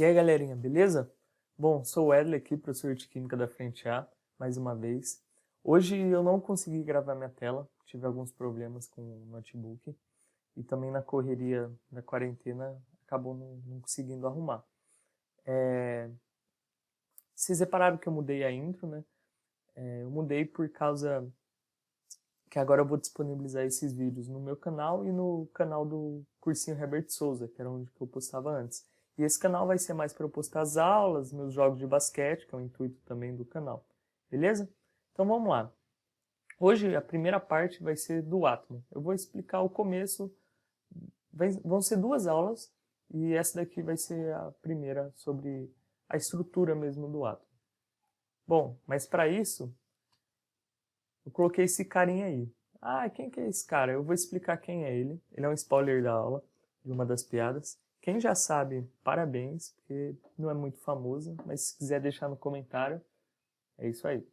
E aí, galerinha, beleza? Bom, sou o Wesley aqui, professor de Química da Frente A, mais uma vez. Hoje eu não consegui gravar minha tela, tive alguns problemas com o notebook e também na correria da quarentena acabou não conseguindo arrumar. Vocês repararam que eu mudei a intro, né? Eu mudei por causa que agora eu vou disponibilizar esses vídeos no meu canal e no canal do Cursinho Herbert Souza, que era onde eu postava antes. E esse canal vai ser mais para eu postar as aulas, meus jogos de basquete, que é o intuito também do canal. Beleza? Então vamos lá. Hoje a primeira parte vai ser do átomo. Eu vou explicar o começo. Vão ser duas aulas e essa daqui vai ser a primeira sobre a estrutura mesmo do átomo. Bom, mas para isso eu coloquei esse carinha aí. Ah, quem que é esse cara? Eu vou explicar quem é ele. Ele é um spoiler da aula, de uma das piadas. Quem já sabe, parabéns, porque não é muito famoso, mas se quiser deixar no comentário, é isso aí.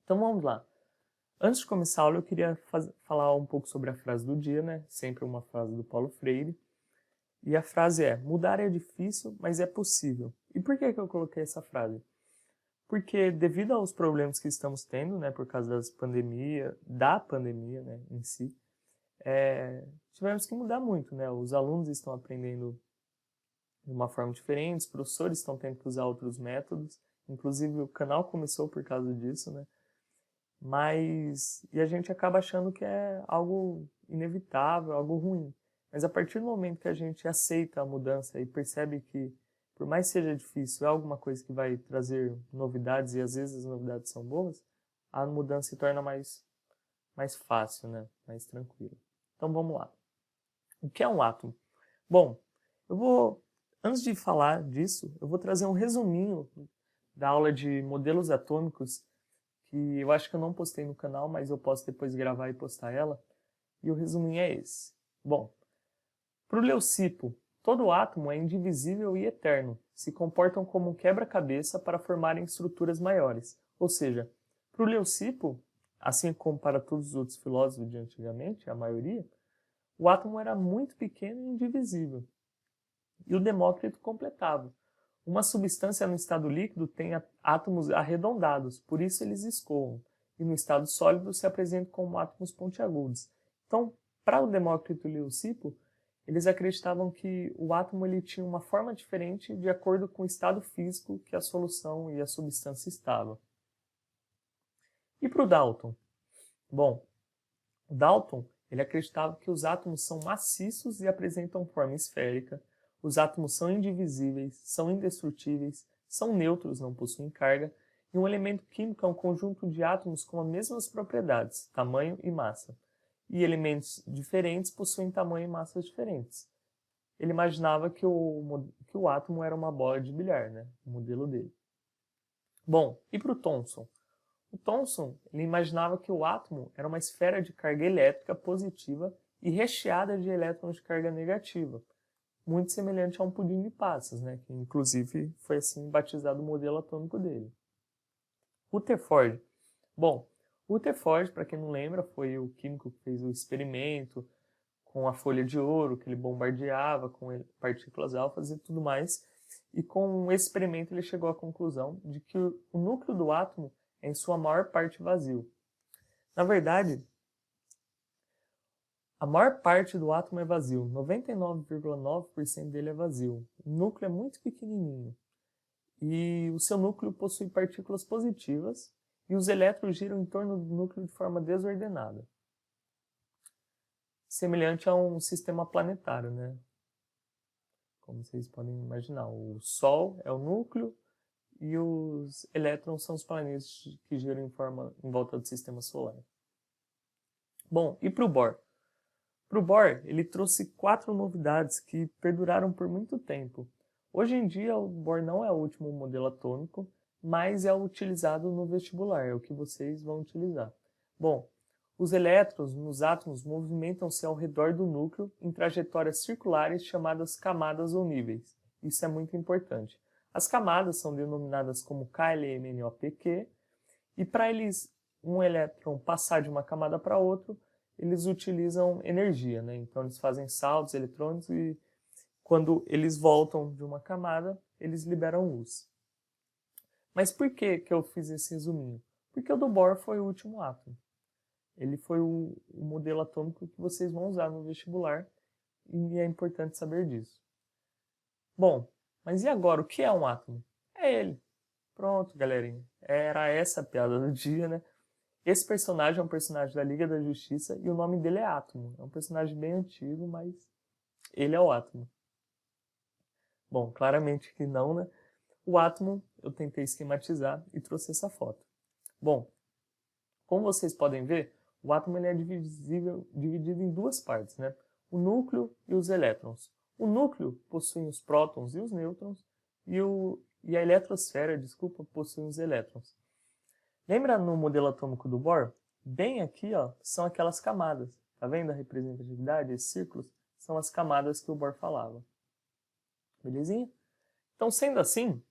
Então vamos lá. Antes de começar a aula, eu queria falar um pouco sobre a frase do dia, né? Sempre uma frase do Paulo Freire. E a frase é: mudar é difícil, mas é possível. E por que eu coloquei essa frase? Porque devido aos problemas que estamos tendo, né, por causa da pandemia, né, em si, tivemos que mudar muito, né? Os alunos estão aprendendo de uma forma diferente, os professores estão tendo que usar outros métodos, inclusive o canal começou por causa disso, né? E a gente acaba achando que é algo inevitável, algo ruim. Mas a partir do momento que a gente aceita a mudança e percebe que, por mais que seja difícil, é alguma coisa que vai trazer novidades e às vezes as novidades são boas, a mudança se torna mais fácil, né? Mais tranquila. Então vamos lá. O que é um átomo? Bom, antes de falar disso, eu vou trazer um resuminho da aula de modelos atômicos que eu acho que eu não postei no canal, mas eu posso depois gravar e postar ela. E o resuminho é esse. Bom, para o Leucipo, todo átomo é indivisível e eterno, se comportam como um quebra-cabeça para formarem estruturas maiores. Ou seja, para o Leucipo, assim como para todos os outros filósofos de antigamente, a maioria, o átomo era muito pequeno e indivisível. E o Demócrito completava. Uma substância no estado líquido tem átomos arredondados, por isso eles escoam, e no estado sólido se apresentam como átomos pontiagudos. Então, para o Demócrito e o Leucipo, eles acreditavam que o átomo ele tinha uma forma diferente de acordo com o estado físico que a solução e a substância estavam. E para o Dalton? Bom, o Dalton ele acreditava que os átomos são maciços e apresentam forma esférica, os átomos são indivisíveis, são indestrutíveis, são neutros, não possuem carga, e um elemento químico é um conjunto de átomos com as mesmas propriedades, tamanho e massa. E elementos diferentes possuem tamanho e massas diferentes. Ele imaginava que o átomo era uma bola de bilhar, né? O modelo dele. Bom, e para o Thomson? O Thomson ele imaginava que o átomo era uma esfera de carga elétrica positiva e recheada de elétrons de carga negativa, muito semelhante a um pudim de passas, né? Que inclusive foi assim batizado o modelo atômico dele. Rutherford. Bom, Rutherford, para quem não lembra, foi o químico que fez o experimento com a folha de ouro, que ele bombardeava com partículas alfas e tudo mais. E com esse experimento ele chegou à conclusão de que o núcleo do átomo é em sua maior parte vazio. Na verdade, a maior parte do átomo é vazio, 99,9% dele é vazio. O núcleo é muito pequenininho e o seu núcleo possui partículas positivas e os elétrons giram em torno do núcleo de forma desordenada, semelhante a um sistema planetário, né? Como vocês podem imaginar, o Sol é o núcleo e os elétrons são os planetas que giram em volta do sistema solar. Bom, e para o Bohr? Para o Bohr, ele trouxe 4 novidades que perduraram por muito tempo. Hoje em dia, o Bohr não é o último modelo atômico, mas é o utilizado no vestibular, é o que vocês vão utilizar. Bom, os elétrons nos átomos movimentam-se ao redor do núcleo em trajetórias circulares chamadas camadas ou níveis. Isso é muito importante. As camadas são denominadas como KLMNOPq, e para um elétron passar de uma camada para outra, eles utilizam energia, né? Então eles fazem saltos eletrônicos e quando eles voltam de uma camada, eles liberam luz. Mas por que eu fiz esse resuminho? Porque o do Bohr foi o último átomo. Ele foi o modelo atômico que vocês vão usar no vestibular e é importante saber disso. Bom, mas e agora? O que é um átomo? É ele. Pronto, galerinha. Era essa a piada do dia, né? Esse personagem é um personagem da Liga da Justiça e o nome dele é Átomo. É um personagem bem antigo, mas ele é o átomo. Bom, claramente que não, né? O átomo eu tentei esquematizar e trouxe essa foto. Bom, como vocês podem ver, o átomo ele é dividido em duas partes, né? O núcleo e os elétrons. O núcleo possui os prótons e os nêutrons e a eletrosfera, possui os elétrons. Lembra no modelo atômico do Bohr? Bem aqui, ó, são aquelas camadas. Tá vendo a representatividade? Esses círculos são as camadas que o Bohr falava. Belezinha? Então, sendo assim,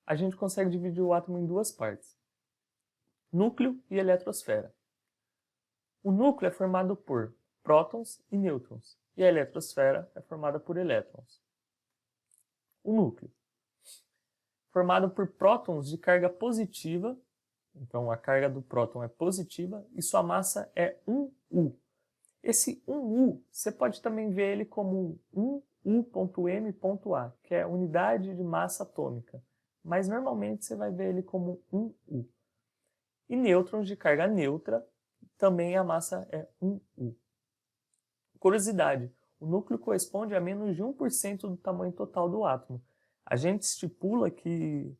a gente consegue dividir o átomo em duas partes. Núcleo e eletrosfera. O núcleo é formado por prótons e nêutrons, e a eletrosfera é formada por elétrons. O núcleo, formado por prótons de carga positiva, então a carga do próton é positiva, e sua massa é 1U. Esse 1U, você pode também ver ele como 1U.m.A, que é unidade de massa atômica, mas normalmente você vai ver ele como 1U. E nêutrons de carga neutra, também a massa é 1U. Curiosidade, o núcleo corresponde a menos de 1% do tamanho total do átomo. A gente estipula que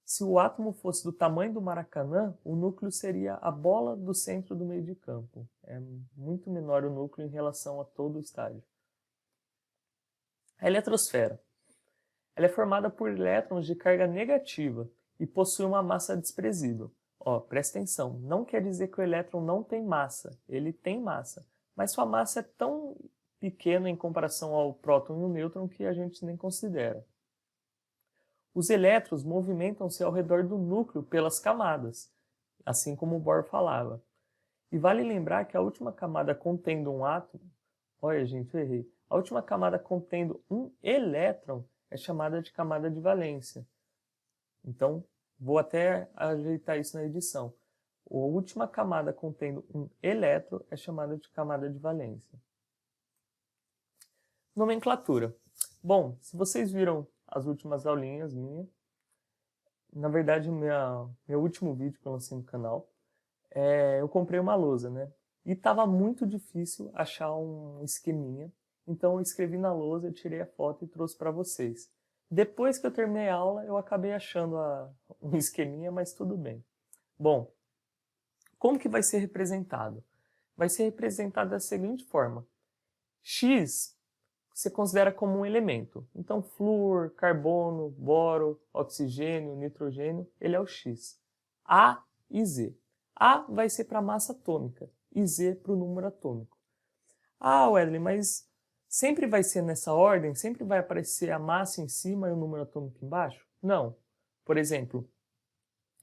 se o átomo fosse do tamanho do Maracanã, o núcleo seria a bola do centro do meio de campo. É muito menor o núcleo em relação a todo o estádio. A eletrosfera. Ela é formada por elétrons de carga negativa e possui uma massa desprezível. Ó, presta atenção, não quer dizer que o elétron não tem massa, ele tem massa, mas sua massa é tão pequena em comparação ao próton e o nêutron que a gente nem considera. Os elétrons movimentam-se ao redor do núcleo pelas camadas, assim como o Bohr falava. E vale lembrar que a última camada contendo um átomo, olha gente, eu errei, a última camada contendo um elétron é chamada de camada de valência. Então, vou até ajeitar isso na edição. A última camada contendo um elétron é chamada de camada de valência. Nomenclatura. Bom, se vocês viram as últimas aulinhas minhas, na verdade, meu último vídeo que eu lancei no canal, eu comprei uma lousa, né? E estava muito difícil achar um esqueminha, então eu escrevi na lousa, tirei a foto e trouxe para vocês. Depois que eu terminei a aula, eu acabei achando um esqueminha, mas tudo bem. Bom, como que vai ser representado? Vai ser representado da seguinte forma. X você considera como um elemento. Então, flúor, carbono, boro, oxigênio, nitrogênio, ele é o X. A e Z. A vai ser para a massa atômica e Z para o número atômico. Ah, Wesley, mas sempre vai ser nessa ordem? Sempre vai aparecer a massa em cima e o número atômico embaixo? Não. Por exemplo,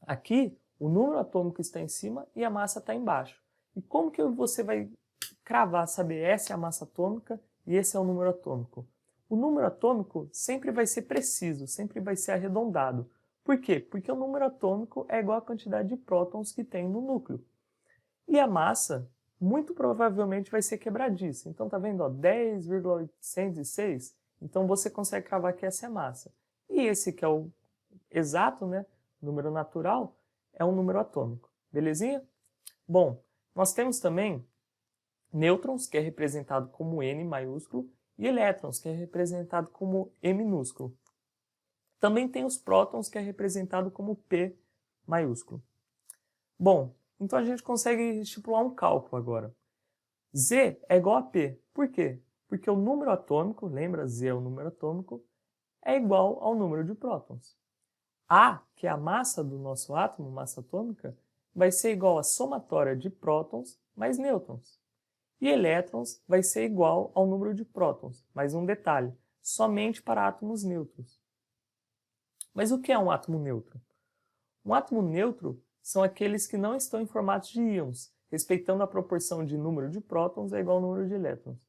aqui o número atômico está em cima e a massa está embaixo. E como que você vai cravar, saber essa é a massa atômica e esse é o número atômico? O número atômico sempre vai ser preciso, sempre vai ser arredondado. Por quê? Porque o número atômico é igual à quantidade de prótons que tem no núcleo. E a massa, muito provavelmente, vai ser quebradiça. Então, tá vendo? 10,806. Então, você consegue cravar que essa é a massa. E esse que é o exato, né? Número natural, é um número atômico. Belezinha? Bom, nós temos também nêutrons, que é representado como N maiúsculo, e elétrons, que é representado como E minúsculo. Também tem os prótons, que é representado como P maiúsculo. Bom, então a gente consegue estipular um cálculo agora. Z é igual a P. Por quê? Porque o número atômico, lembra, Z é o número atômico, é igual ao número de prótons. A, que é a massa do nosso átomo, massa atômica, vai ser igual à somatória de prótons mais nêutrons. E elétrons vai ser igual ao número de prótons, mais um detalhe, somente para átomos neutros. Mas o que é um átomo neutro? Um átomo neutro são aqueles que não estão em formatos de íons, respeitando a proporção de número de prótons é igual ao número de elétrons.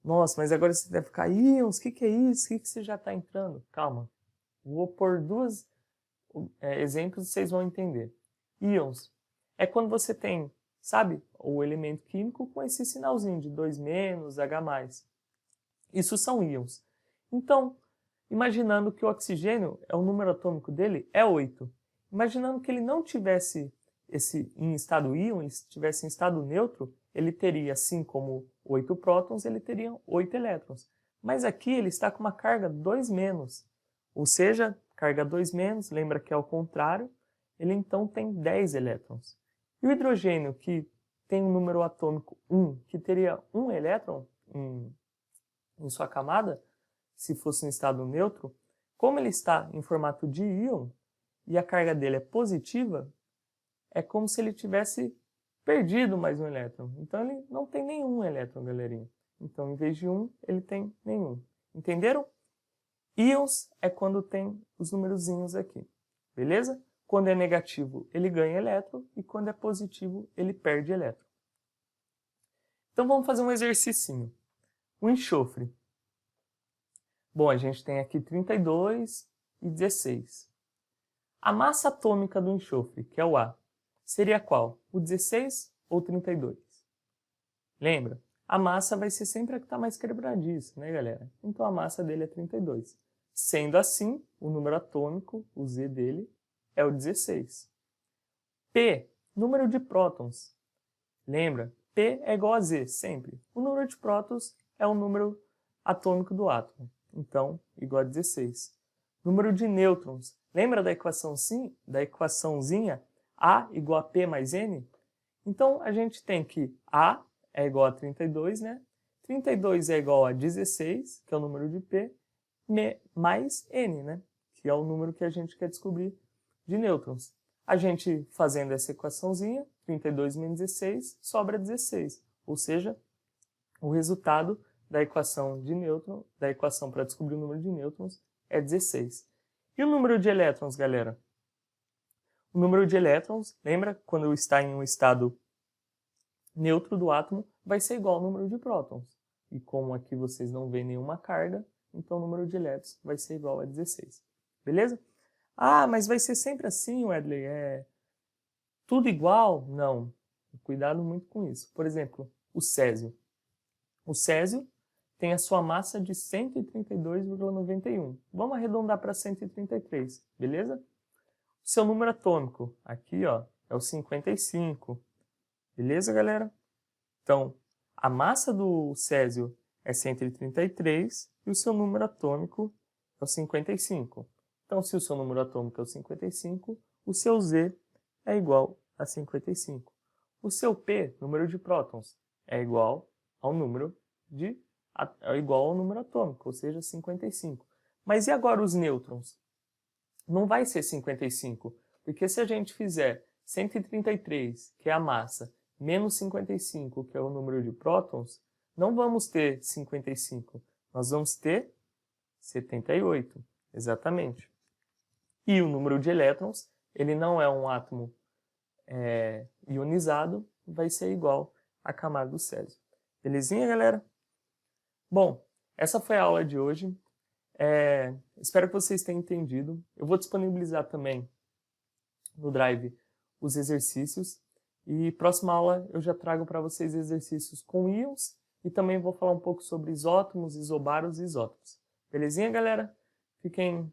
Nossa, mas agora você deve ficar, íons, o que é isso? O que você já está entrando? Calma, vou pôr dois exemplos e vocês vão entender. Íons é quando você tem, sabe, o elemento químico com esse sinalzinho de 2-, H+. Isso são íons. Então, imaginando que o oxigênio, o número atômico dele é 8. Imaginando que ele não tivesse em estado íon, ele estivesse em estado neutro, ele teria, assim como 8 prótons, ele teria 8 elétrons. Mas aqui ele está com uma carga 2-, ou seja, carga 2-, lembra que é o contrário, ele então tem 10 elétrons. E o hidrogênio, que tem um número atômico 1, que teria 1 elétron em sua camada, se fosse em estado neutro, como ele está em formato de íon e a carga dele é positiva, é como se ele tivesse perdido mais um elétron. Então ele não tem nenhum elétron, galerinha. Então, em vez de 1, ele tem nenhum. Entenderam? Íons é quando tem os numerozinhos aqui. Beleza? Quando é negativo, ele ganha elétron, e quando é positivo, ele perde elétron. Então vamos fazer um exercicinho. O enxofre. Bom, a gente tem aqui 32 e 16. A massa atômica do enxofre, que é o A, seria qual? O 16 ou 32? Lembra? A massa vai ser sempre a que está mais quebradiça, né, galera? Então a massa dele é 32. Sendo assim, o número atômico, o Z dele, é o 16. P, número de prótons. Lembra? P é igual a Z, sempre. O número de prótons é o número atômico do átomo. Então, igual a 16. Número de nêutrons. Lembra da equaçãozinha A igual a P mais N? Então, a gente tem que A é igual a 32, né? 32 é igual a 16, que é o número de P, mais N, né? Que é o número que a gente quer descobrir de nêutrons. A gente fazendo essa equaçãozinha, 32 menos 16, sobra 16. Ou seja, o resultado da equação de nêutron, da equação para descobrir o número de nêutrons, é 16. E o número de elétrons, galera? O número de elétrons, lembra? Quando está em um estado neutro do átomo, vai ser igual ao número de prótons. E como aqui vocês não veem nenhuma carga, então o número de elétrons vai ser igual a 16. Beleza? Ah, mas vai ser sempre assim, Wedley? É tudo igual? Não. Cuidado muito com isso. Por exemplo, o césio. O césio tem a sua massa de 132,91. Vamos arredondar para 133, beleza? O seu número atômico, aqui ó, é o 55. Beleza, galera? Então, a massa do césio é 133 e o seu número atômico é o 55. Então, se o seu número atômico é o 55, o seu Z é igual a 55. O seu P, número de prótons, é igual ao número atômico, ou seja, 55. Mas e agora os nêutrons? Não vai ser 55, porque se a gente fizer 133, que é a massa, menos 55, que é o número de prótons, não vamos ter 55, nós vamos ter 78, exatamente. E o número de elétrons, ele não é um átomo ionizado, vai ser igual à camada do césio. Belezinha, galera? Bom, essa foi a aula de hoje. Espero que vocês tenham entendido. Eu vou disponibilizar também no Drive os exercícios. E próxima aula eu já trago para vocês exercícios com íons e também vou falar um pouco sobre isótomos, isobaros e isótopos. Belezinha, galera? Fiquem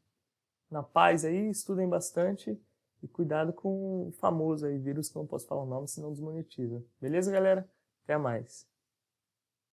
na paz aí, estudem bastante e cuidado com o famoso aí vírus que eu não posso falar o nome, senão desmonetiza. Beleza, galera? Até mais.